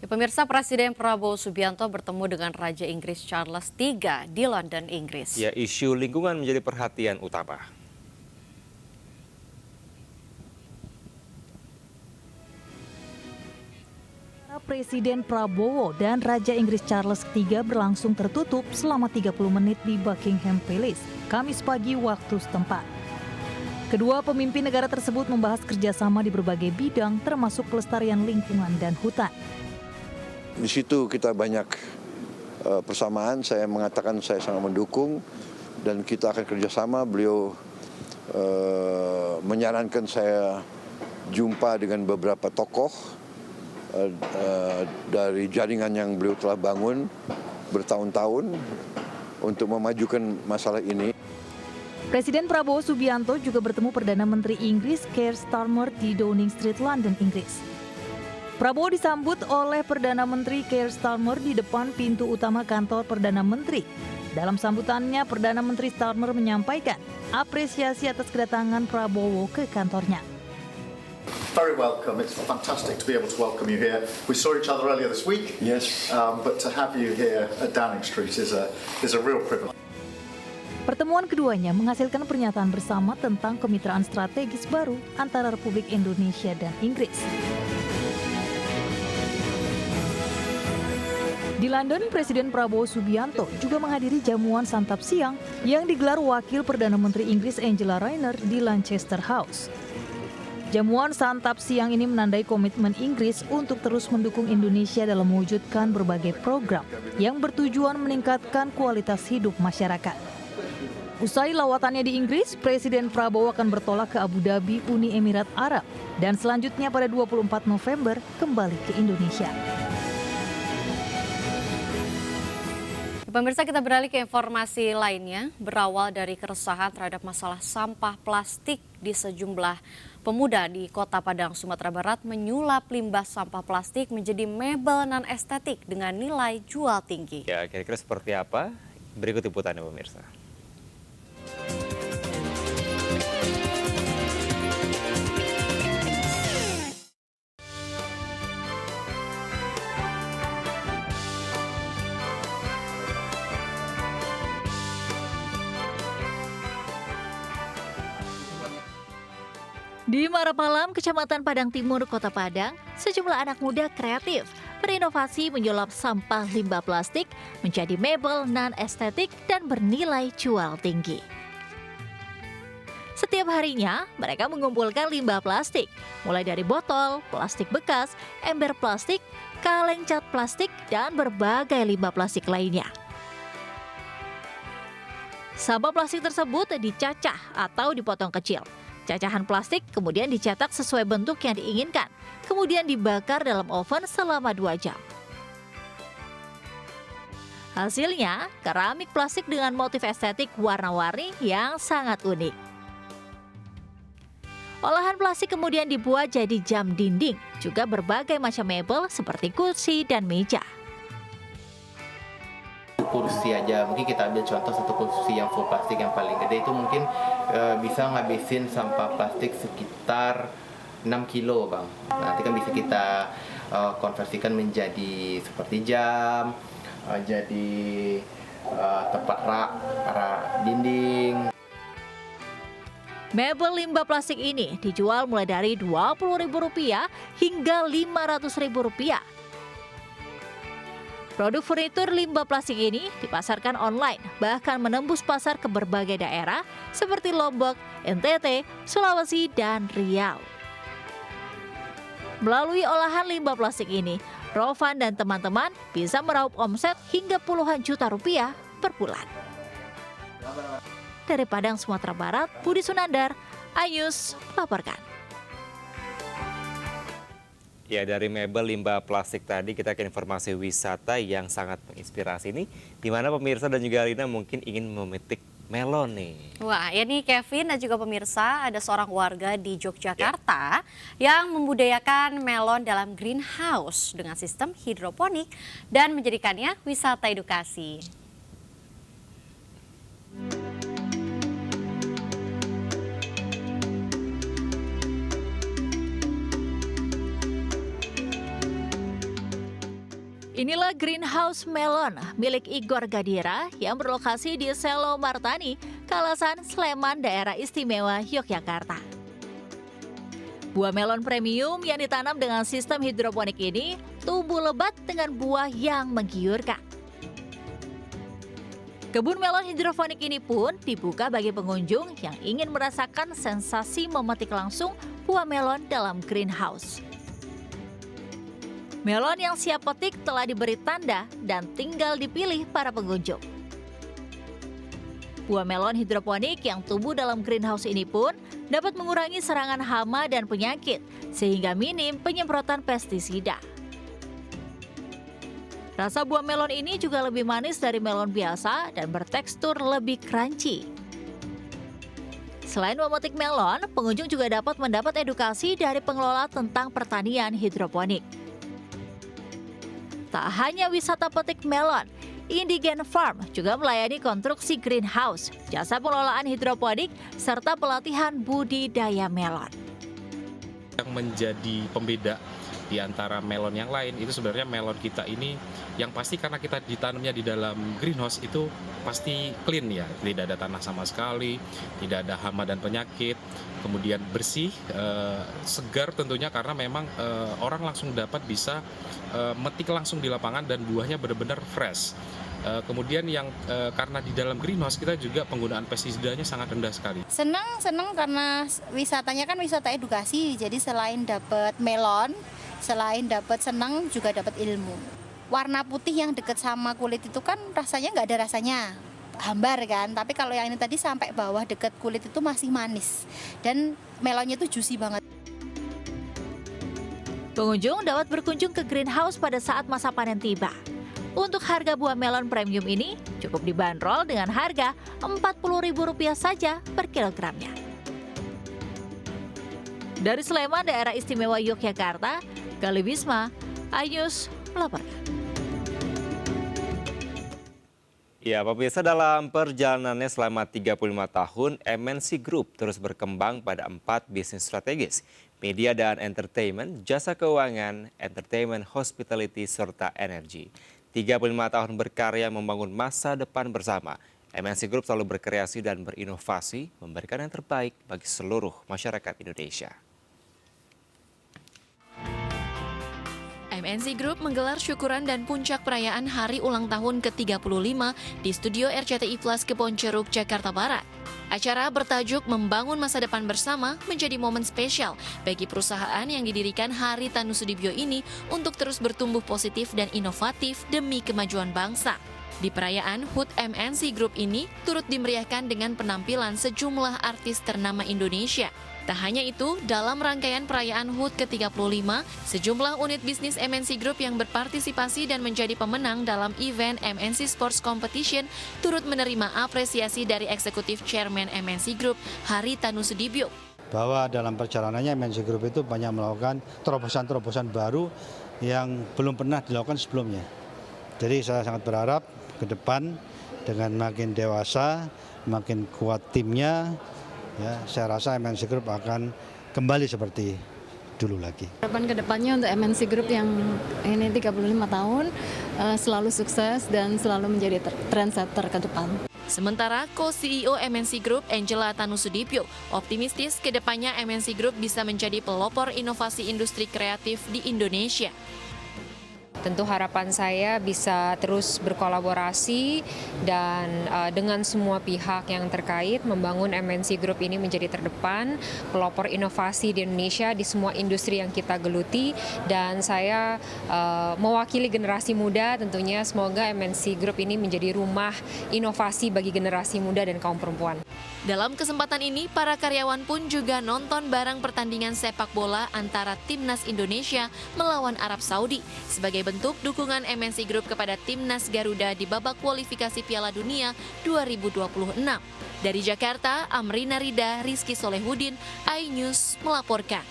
Ya, pemirsa, Presiden Prabowo Subianto bertemu dengan Raja Inggris Charles III di London, Inggris. Ya, isu lingkungan menjadi perhatian utama. Presiden Prabowo dan Raja Inggris Charles III berlangsung tertutup selama 30 menit di Buckingham Palace, Kamis pagi waktu setempat. Kedua pemimpin negara tersebut membahas kerjasama di berbagai bidang termasuk pelestarian lingkungan dan hutan. Di situ kita banyak persamaan, saya mengatakan saya sangat mendukung dan kita akan kerjasama. Beliau menyarankan saya jumpa dengan beberapa tokoh dari jaringan yang beliau telah bangun bertahun-tahun untuk memajukan masalah ini. Presiden Prabowo Subianto juga bertemu Perdana Menteri Inggris Keir Starmer di Downing Street, London, Inggris. Prabowo disambut oleh Perdana Menteri Keir Starmer di depan pintu utama kantor Perdana Menteri. Dalam sambutannya, Perdana Menteri Starmer menyampaikan apresiasi atas kedatangan Prabowo ke kantornya. Very welcome. It's fantastic to be able to welcome you here. We saw each other earlier this week. Yes. But to have you here at Downing Street is a real privilege. Pertemuan keduanya menghasilkan pernyataan bersama tentang kemitraan strategis baru antara Republik Indonesia dan Inggris. Di London, Presiden Prabowo Subianto juga menghadiri jamuan santap siang yang digelar Wakil Perdana Menteri Inggris Angela Rayner di Lancaster House. Jamuan santap siang ini menandai komitmen Inggris untuk terus mendukung Indonesia dalam mewujudkan berbagai program yang bertujuan meningkatkan kualitas hidup masyarakat. Usai lawatannya di Inggris, Presiden Prabowo akan bertolak ke Abu Dhabi, Uni Emirat Arab, dan selanjutnya pada 24 November kembali ke Indonesia. Pemirsa, kita beralih ke informasi lainnya. Berawal dari keresahan terhadap masalah sampah plastik di sejumlah pemuda di Kota Padang, Sumatera Barat menyulap limbah sampah plastik menjadi mebel non-estetik dengan nilai jual tinggi. Ya, kira-kira seperti apa? Berikut liputannya, pemirsa. Di Marapalam, Kecamatan Padang Timur, Kota Padang, sejumlah anak muda kreatif berinovasi menyulap sampah limbah plastik menjadi mebel non-estetik dan bernilai jual tinggi. Setiap harinya, mereka mengumpulkan limbah plastik, mulai dari botol, plastik bekas, ember plastik, kaleng cat plastik, dan berbagai limbah plastik lainnya. Sampah plastik tersebut dicacah atau dipotong kecil. Cacahan plastik kemudian dicetak sesuai bentuk yang diinginkan, kemudian dibakar dalam oven selama 2 jam. Hasilnya, keramik plastik dengan motif estetik warna-warni yang sangat unik. Olahan plastik kemudian dibuat jadi jam dinding, juga berbagai macam mebel seperti kursi dan meja. Kursi aja, mungkin kita ambil contoh satu kursi yang full plastik yang paling gede itu mungkin bisa ngabisin sampah plastik sekitar 6 kilo bang. Nanti kan bisa kita konversikan menjadi seperti jam, jadi tempat rak dinding. Mebel limbah plastik ini dijual mulai dari Rp20.000 hingga Rp500.000. Produk furnitur limbah plastik ini dipasarkan online, bahkan menembus pasar ke berbagai daerah seperti Lombok, NTT, Sulawesi, dan Riau. Melalui olahan limbah plastik ini, Rovan dan teman-teman bisa meraup omset hingga puluhan juta rupiah per bulan. Dari Padang, Sumatera Barat, Budi Sunandar, Ayus melaporkan. Ya, dari mebel limbah plastik tadi kita ke informasi wisata yang sangat menginspirasi ini, di mana pemirsa dan juga Alina mungkin ingin memetik melon nih. Wah, ya nih Kevin dan juga pemirsa, ada seorang warga di Yogyakarta yang membudidayakan melon dalam greenhouse dengan sistem hidroponik dan menjadikannya wisata edukasi. Inilah greenhouse melon milik Igor Gadira yang berlokasi di Selo Martani, Kalasan, Sleman, Daerah Istimewa Yogyakarta. Buah melon premium yang ditanam dengan sistem hidroponik ini tumbuh lebat dengan buah yang menggiurkan. Kebun melon hidroponik ini pun dibuka bagi pengunjung yang ingin merasakan sensasi memetik langsung buah melon dalam greenhouse. Melon yang siap petik telah diberi tanda dan tinggal dipilih para pengunjung. Buah melon hidroponik yang tumbuh dalam greenhouse ini pun dapat mengurangi serangan hama dan penyakit, sehingga minim penyemprotan pestisida. Rasa buah melon ini juga lebih manis dari melon biasa dan bertekstur lebih crunchy. Selain memetik melon, pengunjung juga dapat mendapat edukasi dari pengelola tentang pertanian hidroponik. Tak hanya wisata petik melon, Indigen Farm juga melayani konstruksi greenhouse, jasa pengelolaan hidroponik, serta pelatihan budidaya melon. Yang menjadi pembeda di antara melon yang lain itu sebenarnya melon kita ini yang pasti karena kita ditanamnya di dalam greenhouse itu pasti clean ya, tidak ada tanah sama sekali, tidak ada hama dan penyakit, kemudian bersih, segar tentunya karena memang orang langsung dapat bisa metik langsung di lapangan dan buahnya benar-benar fresh. Kemudian yang karena di dalam greenhouse kita juga penggunaan pestisidanya sangat rendah sekali. Senang karena wisatanya kan wisata edukasi, jadi selain dapat melon, selain dapat senang juga dapat ilmu. Warna putih yang dekat sama kulit itu kan rasanya nggak ada rasanya, hambar kan. Tapi kalau yang ini tadi sampai bawah dekat kulit itu masih manis dan melonnya itu juicy banget. Pengunjung dapat berkunjung ke greenhouse pada saat masa panen tiba. Untuk harga buah melon premium ini cukup dibanderol dengan harga Rp40.000 saja per kilogramnya. Dari Sleman, Daerah Istimewa Yogyakarta, Gali Bisma, iNews melaporkan. Ya, pemirsa, dalam perjalanannya selama 35 tahun, MNC Group terus berkembang pada 4 bisnis strategis: media dan entertainment, jasa keuangan, entertainment, hospitality, serta energi. 35 tahun berkarya membangun masa depan bersama, MNC Group selalu berkreasi dan berinovasi, memberikan yang terbaik bagi seluruh masyarakat Indonesia. MNC Group menggelar syukuran dan puncak perayaan hari ulang tahun ke-35 di studio RCTI Plus Kebonceruk, Jakarta Barat. Acara bertajuk Membangun Masa Depan Bersama menjadi momen spesial bagi perusahaan yang didirikan Haritanu Sudibyo ini untuk terus bertumbuh positif dan inovatif demi kemajuan bangsa. Di perayaan HUT MNC Group ini turut dimeriahkan dengan penampilan sejumlah artis ternama Indonesia. Tak hanya itu, dalam rangkaian perayaan HUT ke-35, sejumlah unit bisnis MNC Group yang berpartisipasi dan menjadi pemenang dalam event MNC Sports Competition turut menerima apresiasi dari Eksekutif Chairman MNC Group, Haritanu Sudibyo. Bahwa dalam perjalanannya MNC Group itu banyak melakukan terobosan-terobosan baru yang belum pernah dilakukan sebelumnya. Jadi saya sangat berharap ke depan dengan makin dewasa, makin kuat timnya, ya, saya rasa MNC Group akan kembali seperti dulu lagi. Harapan kedepannya untuk MNC Group yang ini 35 tahun selalu sukses dan selalu menjadi trendsetter ke depan. Sementara co-CEO MNC Group, Angela Tanusudibyo, optimistis kedepannya MNC Group bisa menjadi pelopor inovasi industri kreatif di Indonesia. Tentu harapan saya bisa terus berkolaborasi dan dengan semua pihak yang terkait membangun MNC Group ini menjadi terdepan, pelopor inovasi di Indonesia di semua industri yang kita geluti, dan saya mewakili generasi muda tentunya semoga MNC Group ini menjadi rumah inovasi bagi generasi muda dan kaum perempuan. Dalam kesempatan ini, para karyawan pun juga nonton bareng pertandingan sepak bola antara Timnas Indonesia melawan Arab Saudi sebagai bentuk dukungan MNC Group kepada Timnas Garuda di babak kualifikasi Piala Dunia 2026. Dari Jakarta, Amrina Rida, Rizky Solehudin, iNews melaporkan.